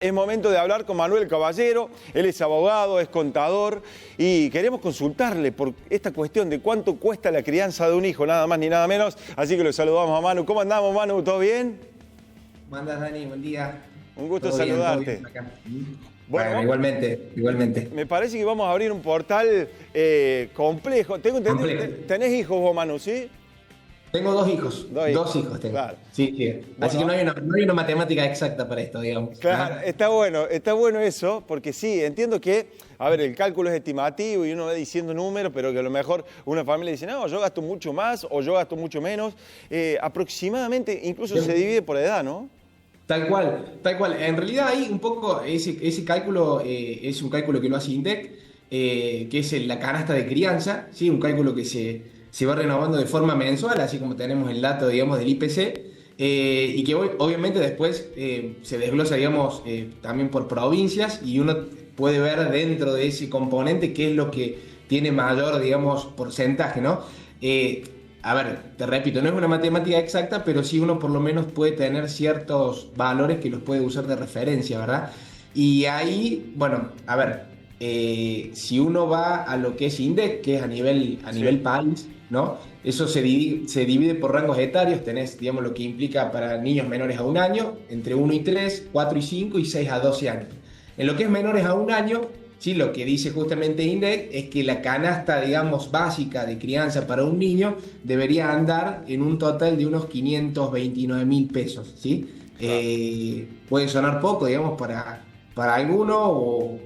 Es momento de hablar con Manuel Caballero, él es abogado, es contador y queremos consultarle por esta cuestión de cuánto cuesta la crianza de un hijo, nada más ni nada menos. Así que lo saludamos a Manu. ¿Cómo andamos, Manu? ¿Todo bien? ¿Cómo andás, Dani? Buen día. Un gusto ¿Todo bien? saludarte. ¿Todo bien acá? Bueno, igualmente. Me parece que vamos a abrir un portal complejo. Tengo entendido, Complejo. Tenés hijos vos, Manu, ¿sí? Tengo dos hijos. Dos hijos. Tengo. Claro. Sí. Así Bueno. que no hay una matemática exacta para esto, digamos. Claro, está bueno eso, porque sí, entiendo que, a ver, el cálculo es estimativo y uno va diciendo números, pero que a lo mejor una familia dice, no, yo gasto mucho más o yo gasto mucho menos. Aproximadamente, incluso se divide por edad, ¿no? Tal cual. En realidad ahí un poco ese cálculo es un cálculo que lo hace INDEC, que es la canasta de crianza, ¿sí? Un cálculo que se va renovando de forma mensual, así como tenemos el dato, digamos, del IPC, y que obviamente después se desglosa, digamos, también por provincias, y uno puede ver dentro de ese componente qué es lo que tiene mayor, digamos, porcentaje, ¿no? A ver, te repito, no es una matemática exacta, pero sí uno por lo menos puede tener ciertos valores que los puede usar de referencia, ¿verdad? Y ahí, bueno, a ver, si uno va a lo que es INDEC, que es a nivel país, ¿no? Eso se divide por rangos etarios, tenés, digamos, lo que implica para niños menores a 1 año, entre 1 y 3, 4 y 5 y 6 a 12 años. En lo que es menores a 1 año, ¿sí? Lo que dice justamente INDEC es que la canasta, digamos, básica de crianza para un niño debería andar en un total de unos 529.000 pesos, ¿sí? Claro. Puede sonar poco, digamos, para alguno,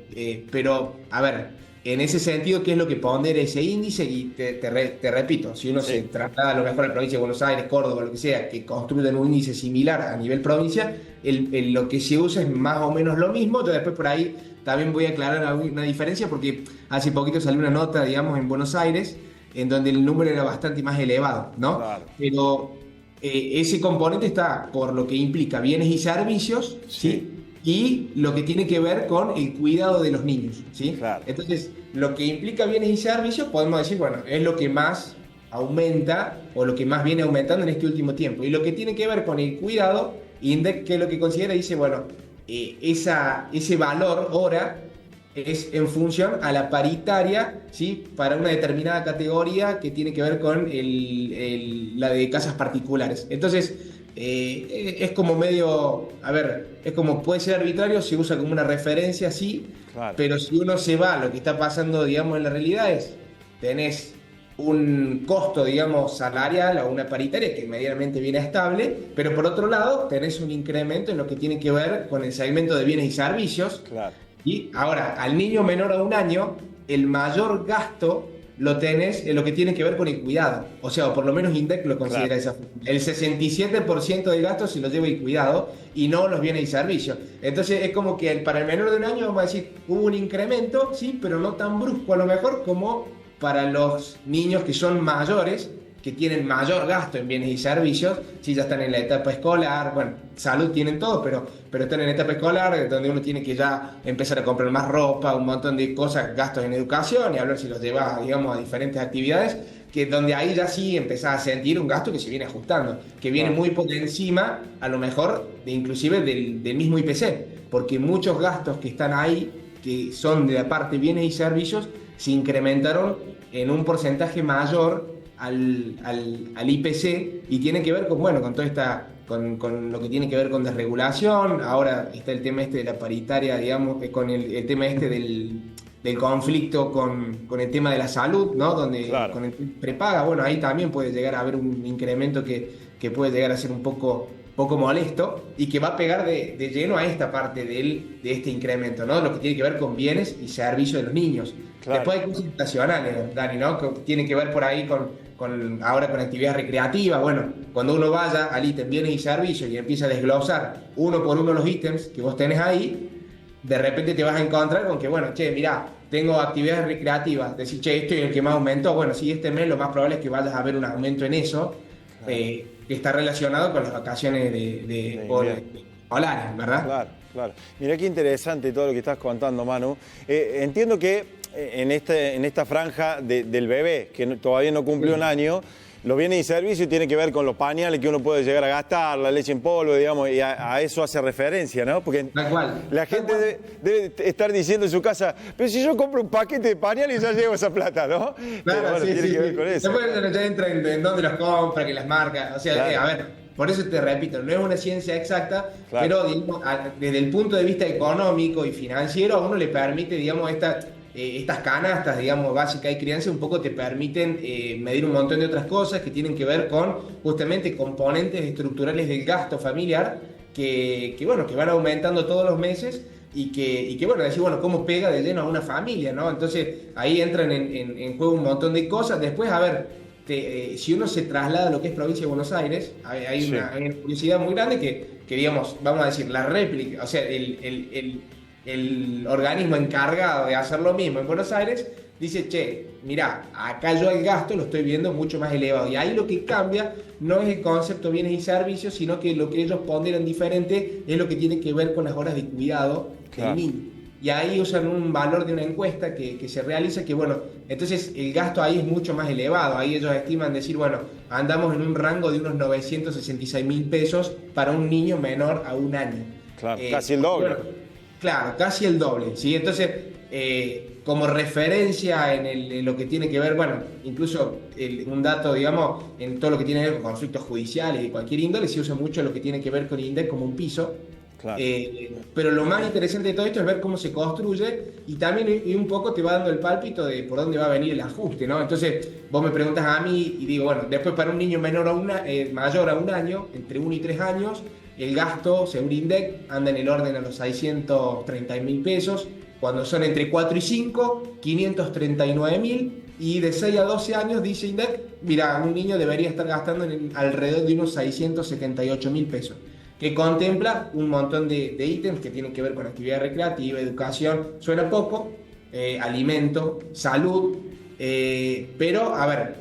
pero, a ver, en ese sentido, ¿qué es lo que pondera ese índice? Y te repito, si uno se traslada a lo mejor a la provincia de Buenos Aires, Córdoba, lo que sea, que construyan un índice similar a nivel provincia, lo que se usa es más o menos lo mismo. Yo después por ahí también voy a aclarar una diferencia, porque hace poquito salió una nota, digamos, en Buenos Aires, en donde el número era bastante más elevado, ¿no? Claro. Pero ese componente está por lo que implica bienes y servicios, ¿sí? Y lo que tiene que ver con el cuidado de los niños, ¿sí? Claro. Entonces, lo que implica bienes y servicios, podemos decir, bueno, es lo que más aumenta o lo que más viene aumentando en este último tiempo. Y lo que tiene que ver con el cuidado, INDEC, que es lo que considera, dice, bueno, ese valor hora es en función a la paritaria, ¿sí? Para una determinada categoría que tiene que ver con la de casas particulares. Entonces, es como medio, a ver, es como puede ser arbitrario, se usa como una referencia, sí, claro. Pero si uno se va a lo que está pasando, digamos, en la realidad tenés un costo, digamos, salarial o una paritaria que medianamente viene estable, pero por otro lado tenés un incremento en lo que tiene que ver con el segmento de bienes y servicios. Claro. Y ahora, al niño menor a 1 año, el mayor gasto lo tenés en lo que tiene que ver con el cuidado. O sea, o por lo menos INDEC lo considera, claro, esa forma. El 67% del gasto se lo lleva el cuidado y no los bienes y servicios. Entonces es como que para el menor de 1 año, vamos a decir, hubo un incremento, sí, pero no tan brusco a lo mejor como para los niños que son mayores, que tienen mayor gasto en bienes y servicios, si ya están en la etapa escolar, bueno, salud tienen todo, pero están en la etapa escolar, donde uno tiene que ya empezar a comprar más ropa, un montón de cosas, gastos en educación, y hablar si los llevas, digamos, a diferentes actividades, que donde ahí ya sí empezás a sentir un gasto que se viene ajustando, que viene muy por encima, a lo mejor, inclusive del mismo IPC, porque muchos gastos que están ahí, que son de la parte bienes y servicios, se incrementaron en un porcentaje mayor al IPC, y tiene que ver con, bueno, con toda esta, con lo que tiene que ver con desregulación. Ahora está el tema de la paritaria, digamos, con el tema del conflicto con el tema de la salud, ¿no? Donde, claro, con el prepaga, bueno, ahí también puede llegar a haber un incremento que puede llegar a ser un poco molesto, y que va a pegar de lleno a esta parte de este incremento, ¿no? Lo que tiene que ver con bienes y servicios de los niños. Claro. Después hay cosas estacionales, Dani, ¿no? Que tienen que ver por ahí ahora con actividades recreativas. Bueno, cuando uno vaya al ítem bienes y servicios y empieza a desglosar uno por uno los ítems que vos tenés ahí, de repente te vas a encontrar con que, bueno, che, mirá, tengo actividades recreativas, decís, che, esto es el que más aumentó. Bueno, sí, este mes lo más probable es que vayas a ver un aumento en eso, claro, que está relacionado con las vacaciones de escolares, ¿verdad? Claro. Mirá qué interesante todo lo que estás contando, Manu. Entiendo que en esta franja del bebé, que todavía no cumplió 1 año, los bienes y servicios tiene que ver con los pañales que uno puede llegar a gastar, la leche en polvo, digamos, y a eso hace referencia, ¿no? Porque la gente debe estar diciendo en su casa, pero si yo compro un paquete de pañales ya llevo esa plata, ¿no? Claro, pero bueno, tiene que ver con eso. Después ya entra en dónde los compra, que las marcas, o sea, claro. A ver, por eso te repito, no es una ciencia exacta, claro, pero digamos, desde el punto de vista económico y financiero, a uno le permite, digamos, estas canastas, digamos, básicas de crianza, un poco te permiten medir un montón de otras cosas que tienen que ver con justamente componentes estructurales del gasto familiar que van aumentando todos los meses y que bueno, decir, bueno, cómo pega de lleno a una familia, ¿no? Entonces ahí entran en juego un montón de cosas. Después, a ver, si uno se traslada a lo que es provincia de Buenos Aires, hay una curiosidad muy grande que, digamos, vamos a decir, la réplica, o sea, el organismo encargado de hacer lo mismo en Buenos Aires dice, che, mirá, acá yo el gasto lo estoy viendo mucho más elevado. Y ahí lo que cambia no es el concepto bienes y servicios, sino que lo que ellos ponderan diferente es lo que tiene que ver con las horas de cuidado del niño. Y ahí usan un valor de una encuesta que se realiza que, bueno, entonces el gasto ahí es mucho más elevado. Ahí ellos estiman decir, bueno, andamos en un rango de unos 966.000 pesos para un niño menor a 1 año. Claro, casi el doble. Bueno, claro, casi el doble, ¿sí? Entonces, como referencia en lo que tiene que ver, bueno, incluso un dato, digamos, en todo lo que tiene que ver con conflictos judiciales y cualquier índole, se usa mucho lo que tiene que ver con INDEC como un piso. Claro. Pero lo más interesante de todo esto es ver cómo se construye y también y un poco te va dando el pálpito de por dónde va a venir el ajuste, ¿no? Entonces vos me preguntas a mí y digo, bueno, después para un niño mayor a 1 año, entre 1 y 3 años, el gasto, según INDEC, anda en el orden a los 630.000 pesos. Cuando son entre 4 y 5, 539.000. Y de 6 a 12 años, dice INDEC, mira, un niño debería estar gastando alrededor de unos 678.000 pesos. Que contempla un montón de ítems que tienen que ver con actividad recreativa, educación, suena poco, alimento, salud, pero a ver,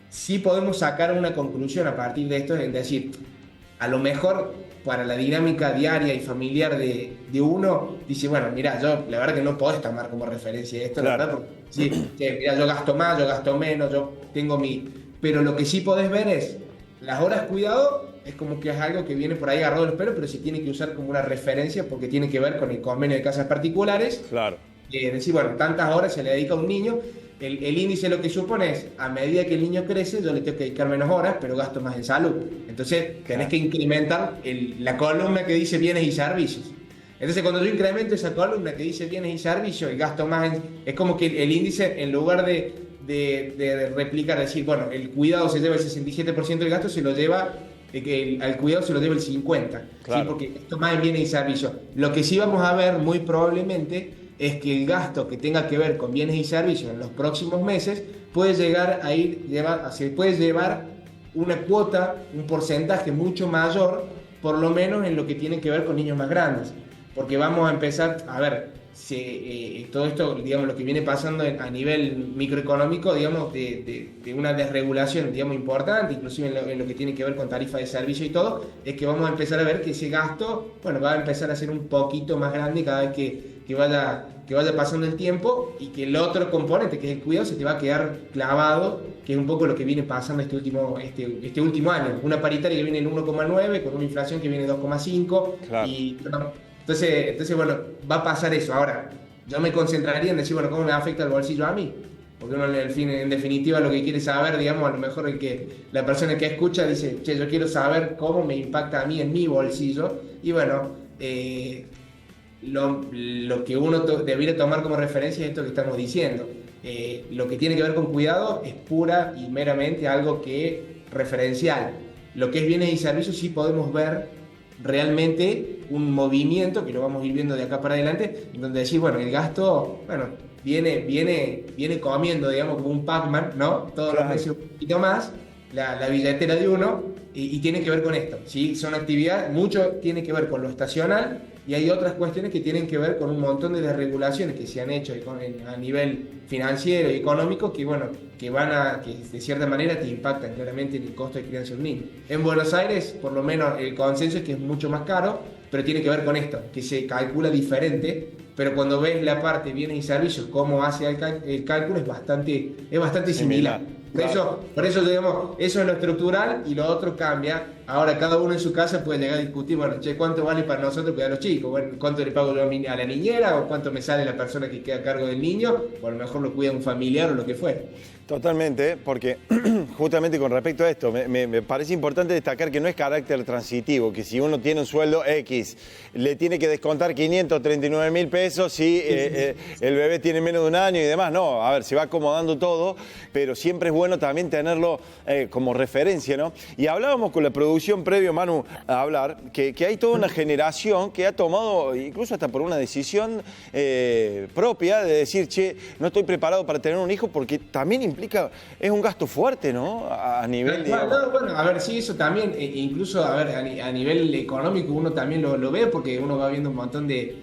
sí podemos sacar una conclusión a partir de esto, es decir, a lo mejor para la dinámica diaria y familiar de uno, dice, bueno, mira, yo la verdad que no podés tomar como referencia esto, claro. La verdad, porque sí, mira, yo gasto más, yo gasto menos, yo tengo pero lo que sí podés ver es, las horas cuidado, es como que es algo que viene por ahí agarrado de los pelos, pero se tiene que usar como una referencia porque tiene que ver con el convenio de casas particulares. Claro. Decir, bueno, tantas horas se le dedica a un niño. El índice lo que supone es, a medida que el niño crece, yo le tengo que dedicar menos horas, pero gasto más en salud. Entonces, tenés que incrementar la columna que dice bienes y servicios. Entonces, cuando yo incremento esa columna que dice bienes y servicios y gasto más es como que el índice, en lugar de replicar, decir, bueno, el cuidado se lleva el 67% del gasto, se lo lleva... que al cuidado se lo debe el 50%, claro. ¿Sí? Porque esto más en bienes y servicios. Lo que sí vamos a ver muy probablemente es que el gasto que tenga que ver con bienes y servicios en los próximos meses puede llegar a puede llevar una cuota, un porcentaje mucho mayor, por lo menos en lo que tiene que ver con niños más grandes. Porque vamos a empezar, a ver, todo esto, digamos, lo que viene pasando a nivel microeconómico, digamos, de una desregulación, digamos, importante, inclusive en lo que tiene que ver con tarifa de servicio y todo, es que vamos a empezar a ver que ese gasto, bueno, va a empezar a ser un poquito más grande cada vez que vaya pasando el tiempo, y que el otro componente, que es el cuidado, se te va a quedar clavado, que es un poco lo que viene pasando este último año. Una paritaria que viene en 1,9, con una inflación que viene en 2,5, claro. Y entonces, bueno, va a pasar eso. Ahora, yo me concentraría en decir, bueno, ¿cómo me afecta el bolsillo a mí? Porque uno, en definitiva, lo que quiere saber, digamos, a lo mejor la persona que escucha dice, che, yo quiero saber cómo me impacta a mí en mi bolsillo. Y bueno, lo que uno debería tomar como referencia es esto que estamos diciendo. Lo que tiene que ver con cuidado es pura y meramente algo que referencial. Lo que es bienes y servicios sí podemos ver realmente un movimiento, que lo vamos a ir viendo de acá para adelante, en donde decir, bueno, el gasto, bueno, viene comiendo, digamos, como un Pac-Man, ¿no? Todos los meses un poquito más, la billetera de uno, y tiene que ver con esto, ¿sí? Son actividades, mucho tiene que ver con lo estacional, y hay otras cuestiones que tienen que ver con un montón de desregulaciones que se han hecho a nivel financiero y económico, que bueno, que de cierta manera te impactan claramente en el costo de crianza de un niño. En Buenos Aires, por lo menos, el consenso es que es mucho más caro, pero tiene que ver con esto, que se calcula diferente, pero cuando ves la parte bienes y servicios, cómo hace el cálculo, es bastante similar. Por eso, digamos, eso es lo estructural y lo otro cambia. Ahora cada uno en su casa puede llegar a discutir, bueno, che, ¿cuánto vale para nosotros cuidar a los chicos? Bueno, ¿cuánto le pago yo a la niñera? ¿O cuánto me sale la persona que queda a cargo del niño? O a lo mejor lo cuida un familiar o lo que fuere. Totalmente, porque justamente con respecto a esto, me parece importante destacar que no es carácter transitivo, que si uno tiene un sueldo X, le tiene que descontar 539.000 pesos si el bebé tiene menos de un año y demás. No, a ver, se va acomodando todo, pero siempre es bueno también tenerlo como referencia, ¿no? Y hablábamos con la producción previo, Manu, a hablar, que hay toda una generación que ha tomado, incluso hasta por una decisión propia, de decir, che, no estoy preparado para tener un hijo, porque también implica, es un gasto fuerte, ¿no? A nivel de... Bueno, a ver, sí, eso también, incluso, a ver, a nivel económico uno también lo ve, porque uno va viendo un montón de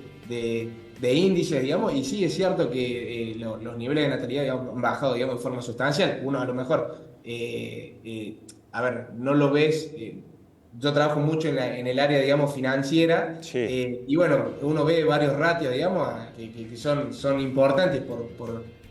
índices, digamos, y sí, es cierto que los niveles de natalidad, digamos, han bajado, digamos, de forma sustancial. Uno a lo mejor, a ver, no lo ves... Yo trabajo mucho en el área, digamos, financiera, sí. Y bueno, uno ve varios ratios, digamos, que son importantes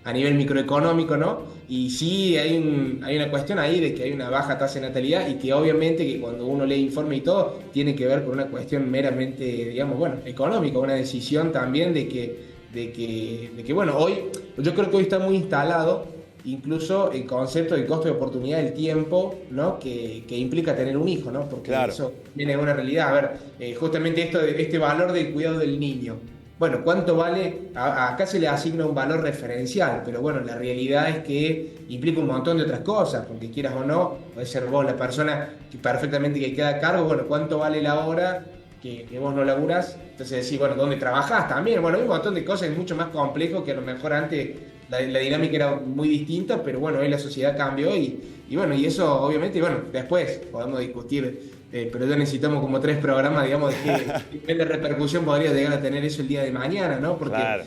a nivel microeconómico, ¿no? Y sí hay una cuestión ahí de que hay una baja tasa de natalidad y que obviamente que cuando uno lee informe y todo, tiene que ver con una cuestión meramente, digamos, bueno, económica, una decisión también de que bueno, hoy, yo creo que hoy está muy instalado incluso el concepto del costo de oportunidad del tiempo, ¿no? que implica tener un hijo, ¿no? Porque claro, eso viene de una realidad. A ver, justamente este valor del cuidado del niño. Bueno, ¿cuánto vale? Acá se le asigna un valor referencial, pero bueno, la realidad es que implica un montón de otras cosas, porque quieras o no, puede ser vos la persona que perfectamente que queda a cargo, bueno, ¿cuánto vale la hora que vos no laburás? Entonces decís, bueno, ¿dónde trabajás también? Bueno, hay un montón de cosas, es mucho más complejo que a lo mejor antes la dinámica era muy distinta, pero bueno, hoy la sociedad cambió y bueno, y eso obviamente, bueno, después podemos discutir, pero ya necesitamos como 3 programas, digamos, de qué repercusión podría llegar a tener eso el día de mañana, ¿no? Porque, claro.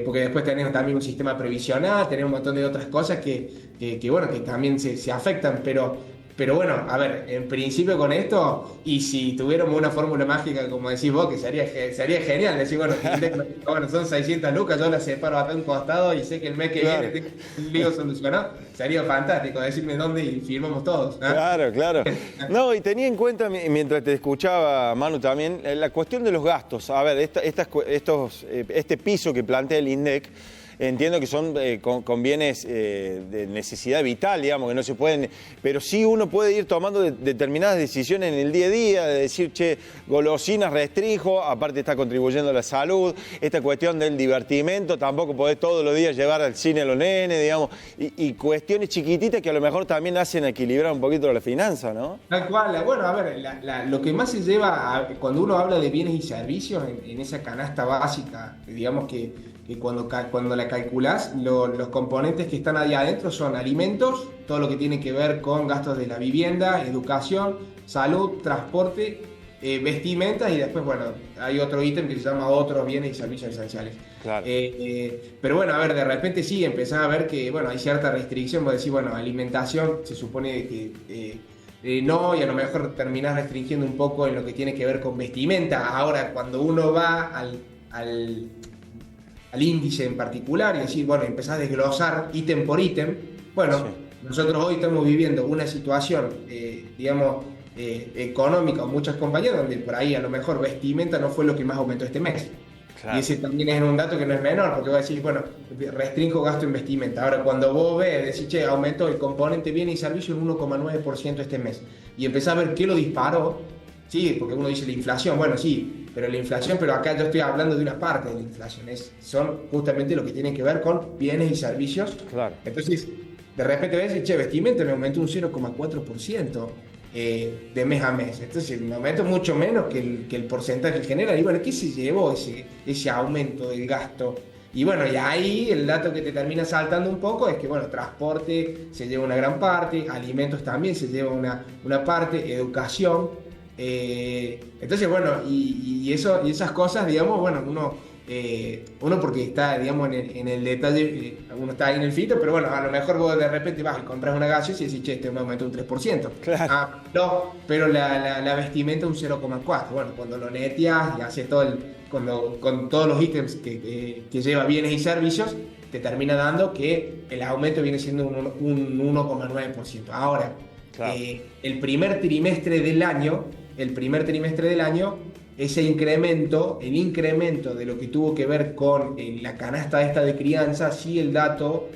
Porque después tenemos también un sistema previsional, tenemos un montón de otras cosas que bueno, que también se afectan, pero bueno, a ver, en principio con esto, y si tuviéramos una fórmula mágica, como decís vos, que sería genial, decir, bueno, son 600 lucas, yo las separo acá a un costado y sé que el mes que viene tengo un lío solucionado, sería fantástico, decirme dónde y firmamos todos. ¿Eh? Claro. No, y tenía en cuenta, mientras te escuchaba, Manu, también, la cuestión de los gastos. A ver, este piso que plantea el INDEC, entiendo que son con bienes de necesidad vital, digamos, que no se pueden... Pero sí uno puede ir tomando determinadas decisiones en el día a día, de decir, che, golosinas restringo, aparte está contribuyendo a la salud, esta cuestión del divertimento, tampoco podés todos los días llevar al cine a los nenes, digamos, y cuestiones chiquititas que a lo mejor también hacen equilibrar un poquito la finanza, ¿no? Tal cual, bueno, a ver, lo que más se lleva, cuando uno habla de bienes y servicios, en esa canasta básica, digamos que cuando la calculás, los componentes que están ahí adentro son alimentos, todo lo que tiene que ver con gastos de la vivienda, educación, salud, transporte, vestimentas y después, bueno, hay otro ítem que se llama otros bienes y servicios esenciales. Claro. Pero bueno, a ver, de repente sí, empezás a ver que, bueno, hay cierta restricción, vos decís, bueno, alimentación se supone que... no, y a lo mejor terminás restringiendo un poco en lo que tiene que ver con vestimenta. Ahora, cuando uno va al índice en particular y decir, bueno, empezás a desglosar ítem por ítem, bueno, sí. Nosotros hoy estamos viviendo una situación, digamos, económica, muchas compañías, donde por ahí a lo mejor vestimenta no fue lo que más aumentó este mes. Claro. Y ese también es un dato que no es menor, porque voy a decir, bueno, restringo gasto en vestimenta. Ahora, cuando vos ves, decís, che, aumentó el componente bienes y servicios en 1,9% este mes, y empezás a ver qué lo disparó, sí, porque uno dice la inflación, bueno, sí, pero la inflación, pero acá yo estoy hablando de una parte de la inflación, son justamente lo que tiene que ver con bienes y servicios. Claro. Entonces, de repente ves, che, vestimenta me aumentó un 0,4% de mes a mes. Entonces, me aumentó mucho menos que el porcentaje que genera. Y bueno, ¿qué se llevó ese aumento del gasto? Y bueno, y ahí el dato que te termina saltando un poco es que, bueno, transporte se lleva una gran parte, alimentos también se lleva una parte, educación. Entonces, bueno, y esas cosas, digamos, bueno, uno porque está, digamos, en el detalle, uno está ahí en el fito, pero bueno, a lo mejor vos de repente vas y compras una gaseosa y decís, che, este me aumentó un 3%. Claro. No, pero la vestimenta un 0,4%. Bueno, cuando lo neteas y haces con todos los ítems que lleva bienes y servicios, te termina dando que el aumento viene siendo un 1,9%. Ahora, claro, el primer trimestre del año, ese incremento, el incremento de lo que tuvo que ver con la canasta esta de crianza, sí, el dato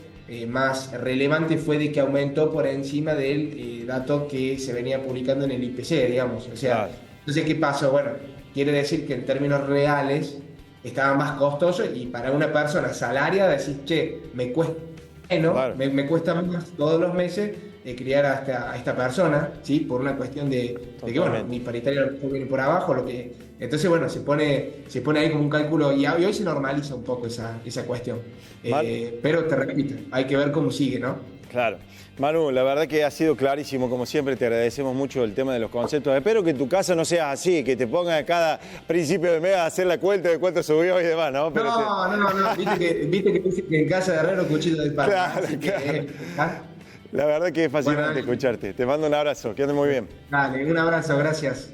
más relevante fue de que aumentó por encima del dato que se venía publicando en el IPC, digamos. O sea, claro. entonces, ¿qué pasó? Bueno, quiere decir que en términos reales estaba más costoso, y para una persona salariada decir, che, me cuesta menos, Claro. me cuesta más todos los meses criar a esta persona, ¿sí? Por una cuestión de que, bueno, mi paritaria a lo mejor viene por abajo, entonces, bueno, se pone ahí como un cálculo, y hoy se normaliza un poco esa cuestión. Pero te repito, hay que ver cómo sigue, ¿no? Claro. Manu, la verdad que ha sido clarísimo, como siempre, te agradecemos mucho el tema de los conceptos. Espero que en tu casa no sea así, que te pongan a cada principio de mes a hacer la cuenta de cuánto subió y demás, ¿no? Pero no, viste que dice que en casa de herrero cuchillo de pan. Claro, La verdad que es fascinante escucharte. Te mando un abrazo, que andes muy bien. Dale, un abrazo, gracias.